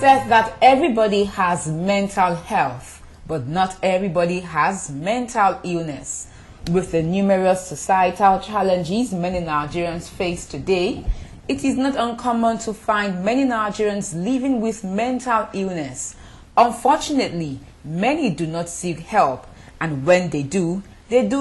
said that everybody has mental health, but not everybody has mental illness. With the numerous societal challenges many Nigerians face today, it is not uncommon to find many Nigerians living with mental illness. Unfortunately, many do not seek help, and when they do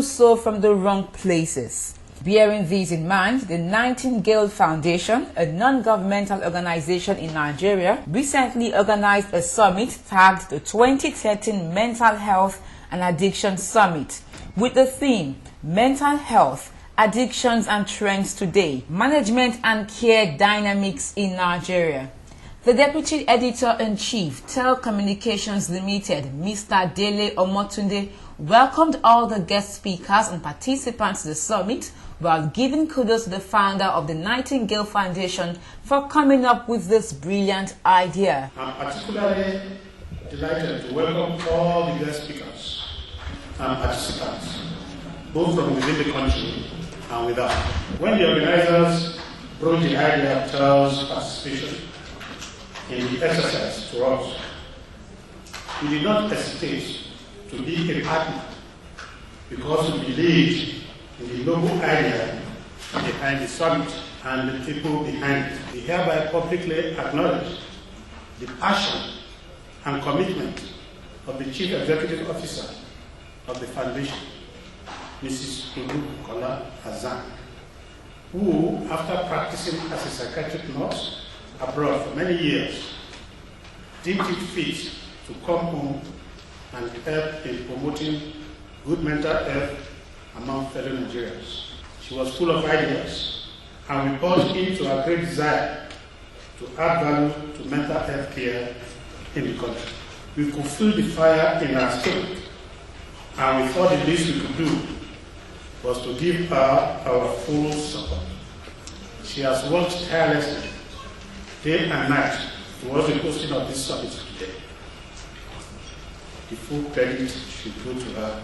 so from the wrong places. Bearing this in mind, the Nightingale Foundation, a non-governmental organization in Nigeria, recently organized a summit tagged the 2013 Mental Health and Addiction Summit with the theme Mental Health, Addictions and Trends Today, Management and Care Dynamics in Nigeria. The Deputy Editor-in-Chief, Telecommunications Limited, Mr. Dele Omotunde, welcomed all the guest speakers and participants to the summit while giving kudos to the founder of the Nightingale Foundation for coming up with this brilliant idea. I'm particularly delighted to welcome all the guest speakers and participants, both from within the country and without. When the organizers brought the idea of TEL's participation in the exercise to us, we did not hesitate to be a partner because we believed in the noble idea behind the summit and the people behind it. We hereby publicly acknowledge the passion and commitment of the Chief Executive Officer of the Foundation, Mrs. Olubukola Hazan, who, after practicing as a psychiatric nurse abroad for many years, deemed it fit to come home and help in promoting good mental health among fellow Nigerians. She was full of ideas, and we bought into her great desire to add value to mental health care in the country. We could feel the fire in her spirit, and we thought the least we could do was to give her our full support. She has worked tirelessly, day and night, towards the hosting of this summit today. The full credit should go to her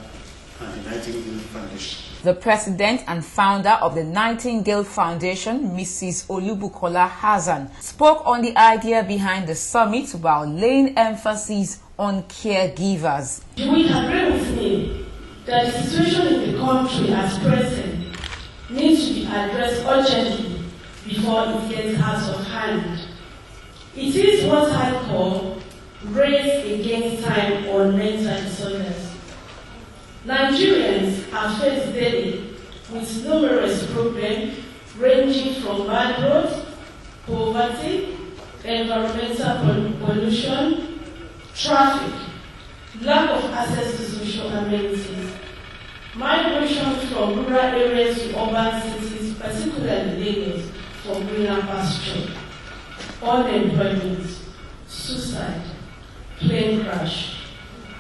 and the Nightingale Foundation. The president and founder of the Nightingale Foundation, Mrs. Olubukola Hazan, spoke on the idea behind the summit while laying emphasis on caregivers. You will agree with me that the situation in the country at present needs to be addressed urgently before it gets out of hand. It is what I call race against time on mental disorders. Nigerians are faced daily with numerous problems ranging from bad roads, poverty, environmental pollution, traffic, lack of access to social amenities, migration from rural areas to urban cities, particularly Lagos, for greener pasture, unemployment, suicide, plane crash,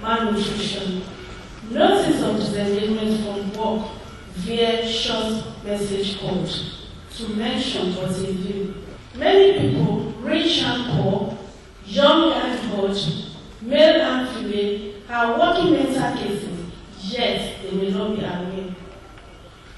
malnutrition, notice of disengagement from work via short message calls, to mention but a few. Many people, rich and poor, young and old, male and female, are working mental cases, yet they may not be aware.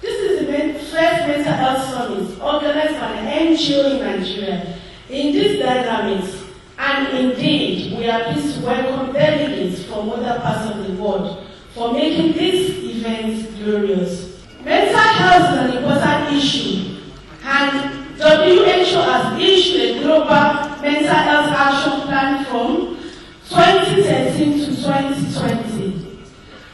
This is the first mental health summit organized by an NGO in Nigeria. In these dynamics, and indeed, we are pleased to welcome delegates from other parts of the world for making this event glorious. Mental health is an important issue, and WHO has issued a global mental health action plan from 2013 to 2020.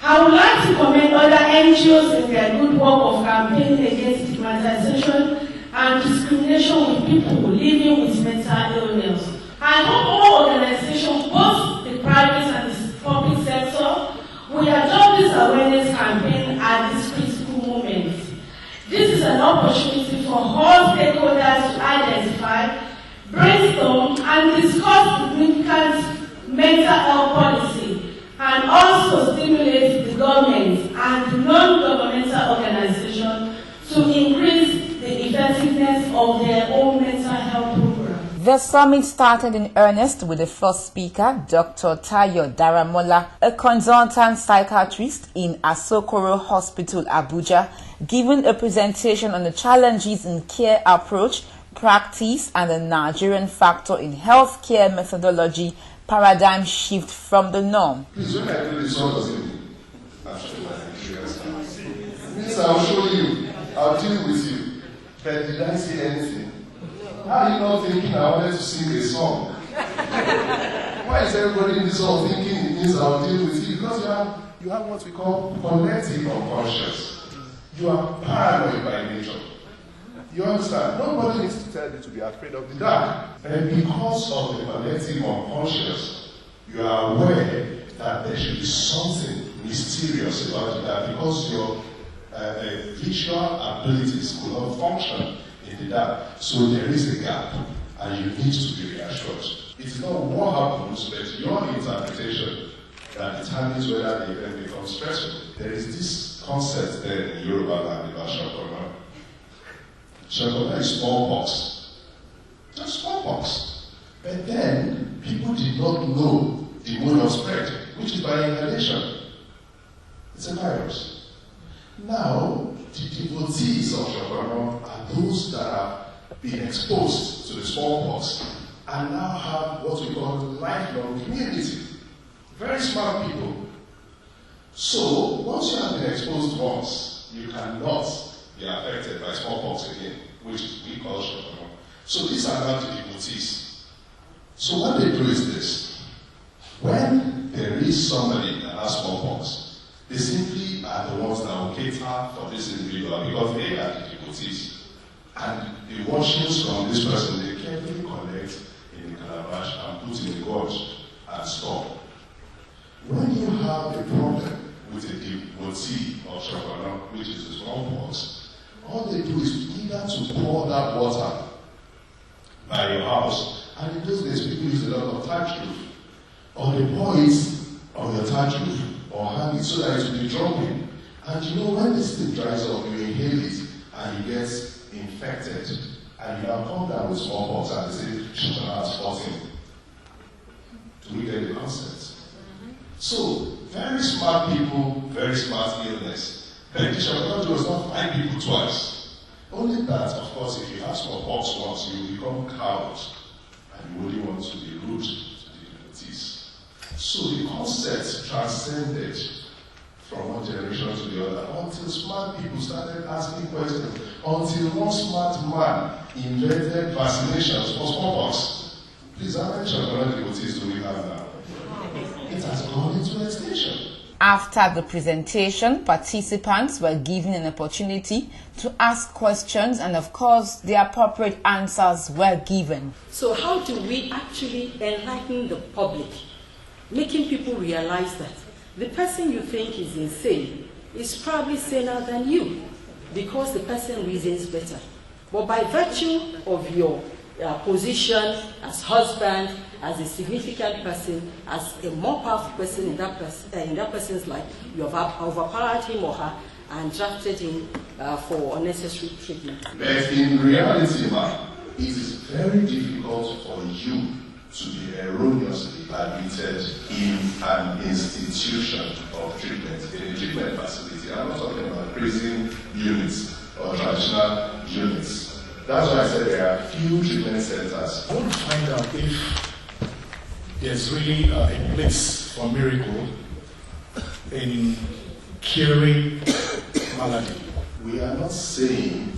I would like to commend other NGOs in their good work of campaigning against stigmatization and discrimination with people living with mental illness. I hope all organizations, both the private and the public sector, will adopt this awareness campaign at this critical moment. This is an opportunity for all stakeholders to identify, brainstorm, and discuss significant mental health policy, and also stimulate the government and non-governmental organizations to increase the effectiveness of their own mental health program. The summit started in earnest with the first speaker, Dr. Tayo Daramola, a consultant psychiatrist in Asokoro Hospital, Abuja, giving a presentation on the challenges in care approach practice and the Nigerian factor in healthcare methodology paradigm shift from the norm. Please, when I do this, what does it mean? I'll show you my experience. It means I'll show you, I'll deal with you. But did I say anything? How are you not thinking I wanted to sing a song? Why is everybody in this hall thinking it means I'll deal with you? Because you have what we call collective unconscious. You are paranoid by nature. You understand? Nobody needs to tell you to be afraid of the dark. And because of the collective unconscious, you are aware that there should be something mysterious about the dark because your visual abilities could not function in the dark. So there is a gap, and you need to be reassured. It is not what happens, but your interpretation that determines whether the event becomes stressful. There is this concept there in Yoruba land about Shakona. Shakona is smallpox. Just smallpox. But then, people did not know the mode of spread, which is by inhalation. It's a virus. Now, the devotees of Shakona are those that have been exposed to the smallpox and now have what we call lifelong immunity. Very smart people. So, once you have been exposed once, you cannot be affected by smallpox again, which we call shotgun. So these are now the devotees. So what they do is this. When there is somebody that has smallpox, they simply are the ones that will cater for this individual because they are the devotees. And the washings from this person, they carefully collect in the calabash and put in the gorge and store. When you have a problem with a devotee of Shakwana, which is the smallpox, all they do is either to pour that water by your house, and in those days people use a lot of thatch roof, or they pour it on your thatch roof, or hang it so that it will be dropping. And you know, when this thing dries up, you inhale it, and you get infected, and you now come down with smallpox, and they say, Shakwana has fought him. Do we get the concept? So, very smart people, very smart illness. But the Shakwana does not find people twice. Only that, of course, if you have smallpox once, you become cowed, and you only want to be rude to the devotees. So the concept transcended from one generation to the other until smart people started asking questions. Until one smart man invented vaccinations for smallpox. Please, how many Shakwana devotees do we have now? It has gone into extinction. After the presentation, participants were given an opportunity to ask questions, and of course, the appropriate answers were given. So how do we actually enlighten the public, making people realize that the person you think is insane is probably saner than you because the person reasons better. But by virtue of your position as husband, as a significant person, as a more powerful person in that person's life, you have overpowered him or her and drafted him for unnecessary treatment. But in reality, man, it is very difficult for you to be erroneously admitted in an institution of treatment, in a treatment facility. I'm not talking about prison units or traditional units. That's why I said there are few treatment centers. I want to find out if there's really a place for miracle in curing malady. We are not saying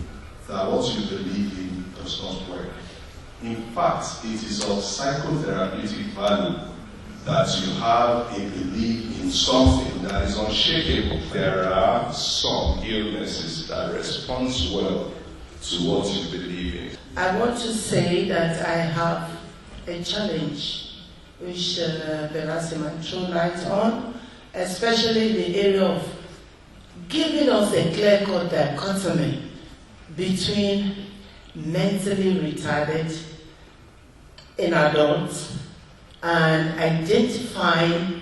that what you believe in does not work. In fact, it is of psychotherapeutic value that you have a belief in something that is unshakable. There are some illnesses that respond well to what you believe in. I want to say that I have a challenge which Berasim threw light on, especially the area of giving us a clear-cut dichotomy between mentally retarded in adults and identifying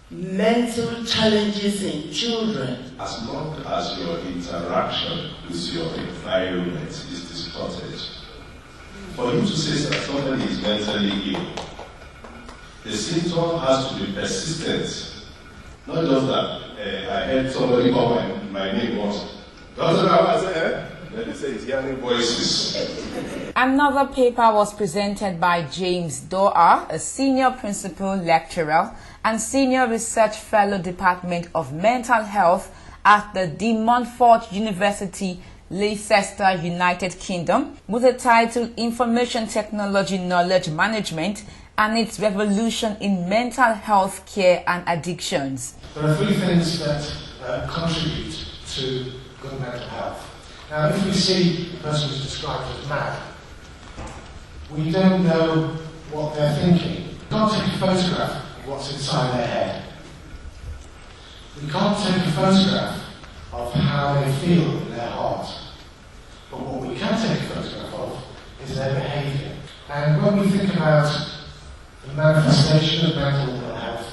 mental challenges in children. As long as your interaction with your environment is distorted, for you to say that somebody is mentally ill, the symptom has to be persistent. Not just that I heard somebody call my name once. I said, They say it's hearing voices. Another paper was presented by James Doa, a senior principal lecturer and senior research fellow Department of Mental Health at the De Montfort University, Leicester, United Kingdom, with the title Information Technology Knowledge Management and its Revolution in Mental Health Care and Addictions. There are three things that contribute to good mental health. Now, if we see the person who's described as mad, we don't know what they're thinking. We can't take a photograph of what's inside their head. We can't take a photograph of how they feel in their heart. But what we can take a photograph of is their behaviour. And when we think about the manifestation of mental ill health,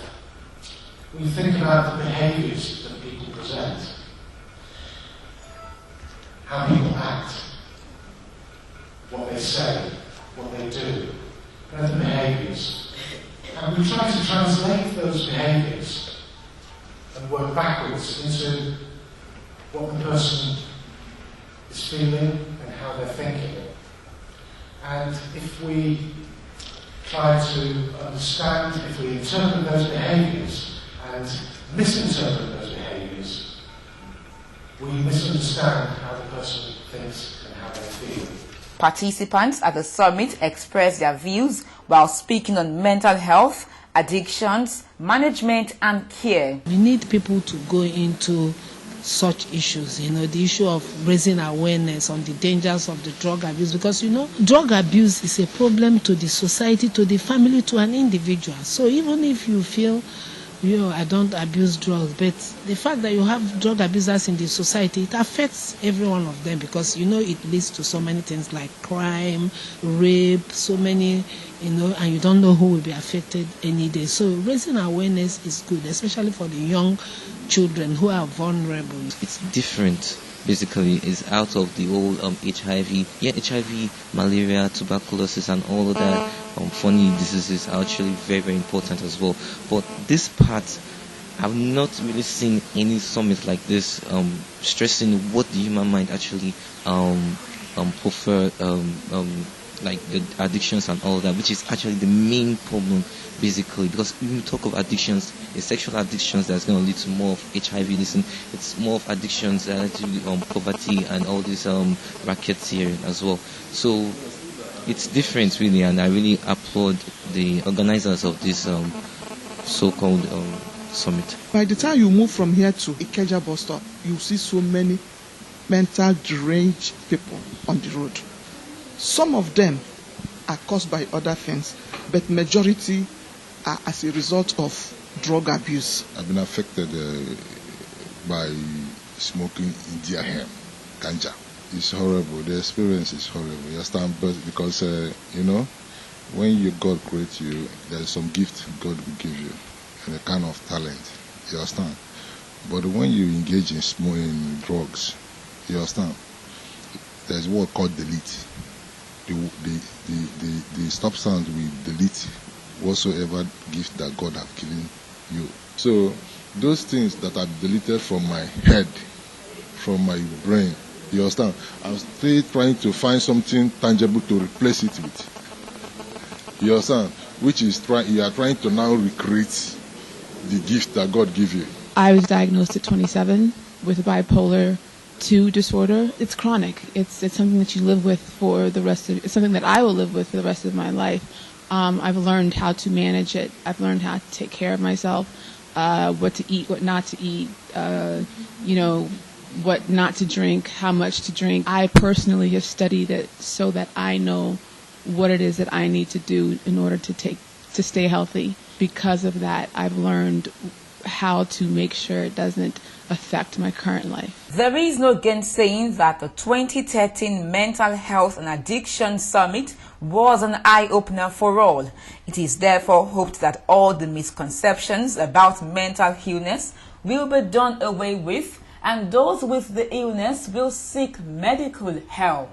we think about the behaviours that people present, how people act, what they say, what they do, they're the behaviours. And we try to translate those behaviours and work backwards into what the person is feeling and how they're thinking. And if we try to understand, if we interpret those behaviours and misinterpret those behaviours, we misunderstand how the person thinks and how they feel. Participants at the summit expressed their views while speaking on mental health, addictions, management and care. We need people to go into such issues, the issue of raising awareness on the dangers of the drug abuse, because drug abuse is a problem to the society, to the family, to an individual. So even if you feel I don't abuse drugs, but the fact that you have drug abusers in the society, it affects every one of them, because it leads to so many things like crime, rape, so many, and you don't know who will be affected any day. So raising awareness is good, especially for the young children who are vulnerable. It's different. Basically, is out of the old HIV. Yeah, HIV, malaria, tuberculosis, and all of that funny diseases are actually very, very important as well. But this part, I've not really seen any summit like this stressing what the human mind actually prefer, like the addictions and all that, which is actually the main problem, basically. Because when we talk of addictions, it's sexual addictions that's going to lead to more of HIV. It's more of addictions to poverty and all this racketeering as well. So it's different, really, and I really applaud the organizers of this so-called summit. By the time you move from here to Ikeja bus stop, you see so many mental deranged people on the road. Some of them are caused by other things, but majority are as a result of drug abuse. I've been affected by smoking India hemp, ganja. It's horrible. The experience is horrible. You understand? But because when God creates you, there's some gift God will give you, and a kind of talent. You understand? But when you engage in smoking drugs, you understand? There's what called delete. The substance will delete whatsoever gift that God have given you. So those things that are deleted from my head, from my brain, you understand? I'm still trying to find something tangible to replace it with. You understand? Which is you are trying to now recreate the gift that God gave you. I was diagnosed at 27 with bipolar 2 disorder. It's chronic. It's something that you live with for the rest of. It's something that I will live with for the rest of my life. I've learned how to manage it. I've learned how to take care of myself, what to eat, what not to eat, what not to drink, how much to drink. I personally have studied it so that I know what it is that I need to do in order to stay healthy. Because of that, I've learned how to make sure it doesn't affect my current life. There is no gainsaying that the 2013 Mental Health and Addiction Summit was an eye-opener for all. It is therefore hoped that all the misconceptions about mental illness will be done away with, and those with the illness will seek medical help.